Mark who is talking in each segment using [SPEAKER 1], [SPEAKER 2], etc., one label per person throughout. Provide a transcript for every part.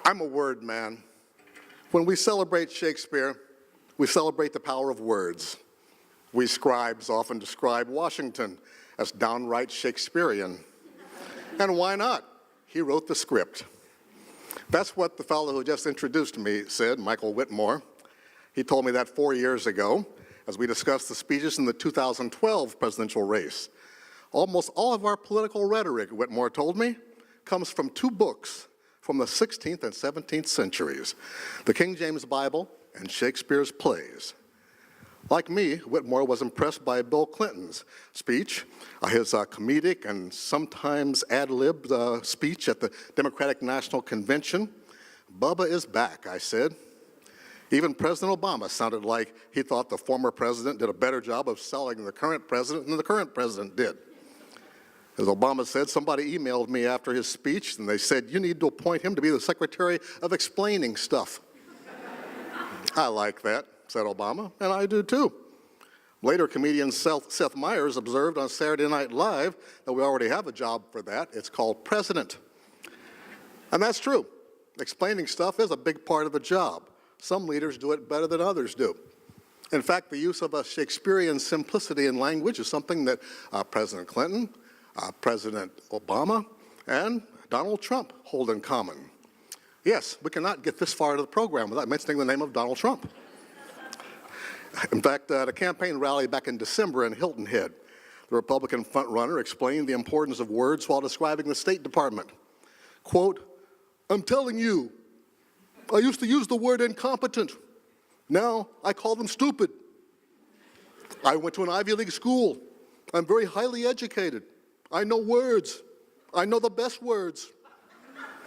[SPEAKER 1] I'm a word man. When we celebrate Shakespeare, we celebrate the power of words. We scribes often describe Washington as downright Shakespearean. And why not? He wrote the script. That's what the fellow who just introduced me said, Michael Whitmore. He told me that 4 years ago as we discussed the speeches in the 2012 presidential race. Almost all of our political rhetoric, Whitmore told me, comes from two books from the 16th and 17th centuries, the King James Bible and Shakespeare's plays. Like me, Whitmore was impressed by Bill Clinton's speech, his comedic and sometimes ad-lib speech at the Democratic National Convention. Bubba is back, I said. Even President Obama sounded like he thought the former president did a better job of selling the current president than the current president did. As Obama said, somebody emailed me after his speech, and they said, you need to appoint him to be the Secretary of Explaining Stuff. I like that, said Obama, and I do too. Later, comedian Seth Meyers observed on Saturday Night Live that we already have a job for that. It's called President. And that's true. Explaining stuff is a big part of the job. Some leaders do it better than others do. In fact, the use of a Shakespearean simplicity in language is something that President Clinton, President Obama, and Donald Trump hold in common. Yes, we cannot get this far into the program without mentioning the name of Donald Trump. In fact, at a campaign rally back in December in Hilton Head, the Republican frontrunner explained the importance of words while describing the State Department. Quote, I'm telling you, I used to use the word incompetent. Now I call them stupid. I went to an Ivy League school. I'm very highly educated. I know words. I know the best words.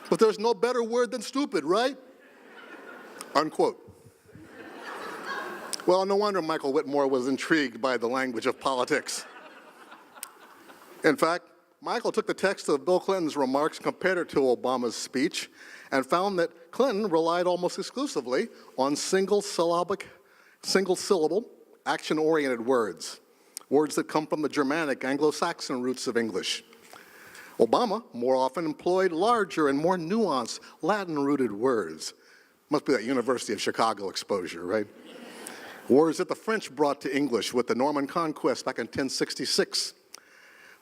[SPEAKER 1] But there's no better word than stupid, right? Unquote. Well, no wonder Michael Whitmore was intrigued by the language of politics. In fact, Michael took the text of Bill Clinton's remarks, compared it to Obama's speech, and found that Clinton relied almost exclusively on single-syllable, action-oriented words, words that come from the Germanic, Anglo-Saxon roots of English. Obama more often employed larger and more nuanced Latin-rooted words. Must be that University of Chicago exposure, right? Words that the French brought to English with the Norman Conquest back in 1066.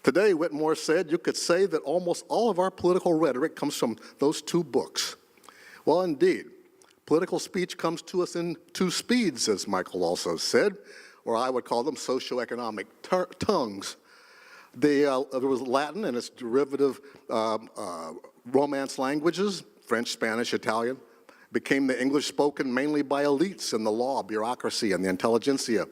[SPEAKER 1] Today, Whitmore said, you could say that almost all of our political rhetoric comes from those two books. Well, indeed, political speech comes to us in two speeds, as Michael also said, or I would call them socioeconomic tongues. There was Latin and its derivative Romance languages, French, Spanish, Italian, became the English spoken mainly by elites in the law, bureaucracy, and the intelligentsia.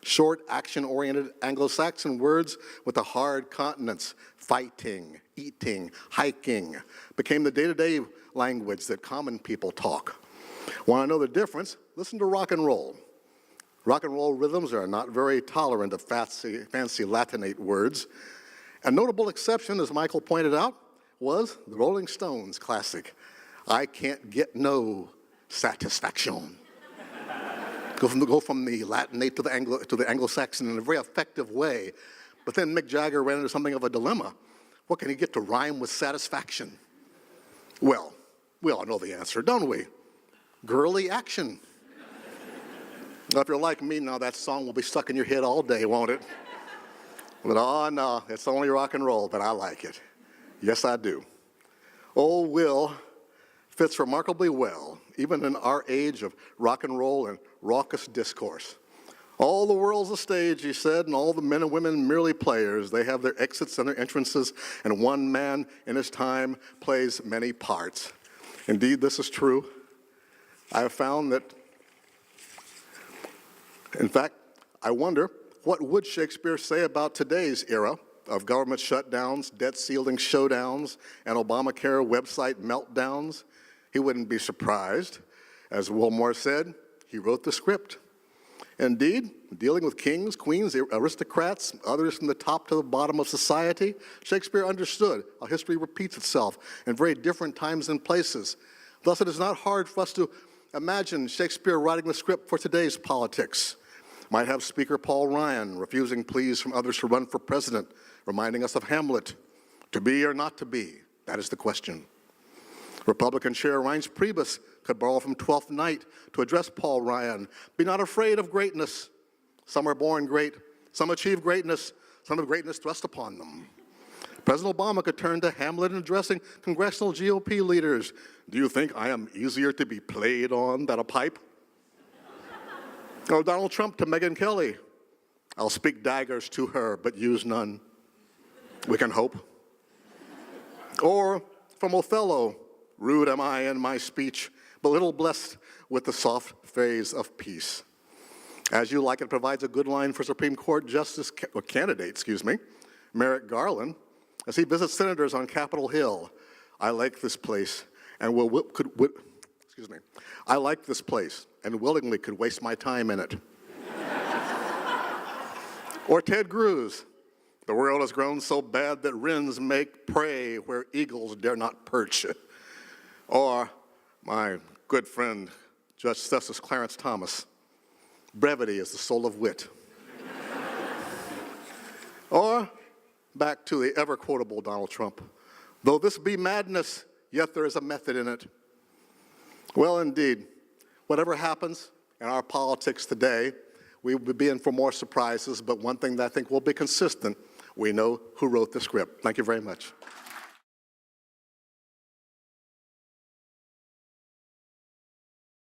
[SPEAKER 1] Short, action-oriented Anglo-Saxon words with the hard consonants, fighting, eating, hiking, became the day-to-day language that common people talk. Want to know the difference? Listen to rock and roll. Rock and roll rhythms are not very tolerant of fancy Latinate words. A notable exception, as Michael pointed out, was the Rolling Stones classic, I Can't Get No Satisfaction. Go from the Latinate to the Anglo-Saxon in a very effective way. But then Mick Jagger ran into something of a dilemma. What can he get to rhyme with satisfaction? Well, we all know the answer, don't we? Girly action. Now, if you're like me now, that song will be stuck in your head all day, won't it? But oh no, it's only rock and roll, but I like it. Yes, I do. Oh, Will fits remarkably well, even in our age of rock and roll and raucous discourse. All the world's a stage, he said, and all the men and women merely players. They have their exits and their entrances, and one man in his time plays many parts. Indeed, this is true. I have found that, in fact, I wonder, what would Shakespeare say about today's era of government shutdowns, debt ceiling showdowns, and Obamacare website meltdowns? He wouldn't be surprised. As Wilmore said, he wrote the script. Indeed, dealing with kings, queens, aristocrats, others from the top to the bottom of society, Shakespeare understood how history repeats itself in very different times and places. Thus, it is not hard for us to imagine Shakespeare writing the script for today's politics. Might have Speaker Paul Ryan refusing pleas from others to run for president, reminding us of Hamlet. To be or not to be, that is the question. Republican Chair Reince Priebus could borrow from Twelfth Night to address Paul Ryan. Be not afraid of greatness. Some are born great, some achieve greatness, some have greatness thrust upon them. President Obama could turn to Hamlet in addressing congressional GOP leaders. Do you think I am easier to be played on than a pipe? Or Donald Trump to Megyn Kelly. I'll speak daggers to her, but use none. We can hope. Or from Othello, rude am I in my speech, but little blessed with the soft phrase of peace. As You Like It provides a good line for Supreme Court candidate, Merrick Garland, as he visits senators on Capitol Hill. I like this place and I like this place and willingly could waste my time in it. Or Ted Cruz, the world has grown so bad that wrens make prey where eagles dare not perch. Or my good friend, Judge Justice Clarence Thomas, brevity is the soul of wit. Or back to the ever-quotable Donald Trump, though this be madness, yet there is a method in it. Well, indeed, whatever happens in our politics today, we will be in for more surprises, but one thing that I think will be consistent, we know who wrote the script. Thank you very much.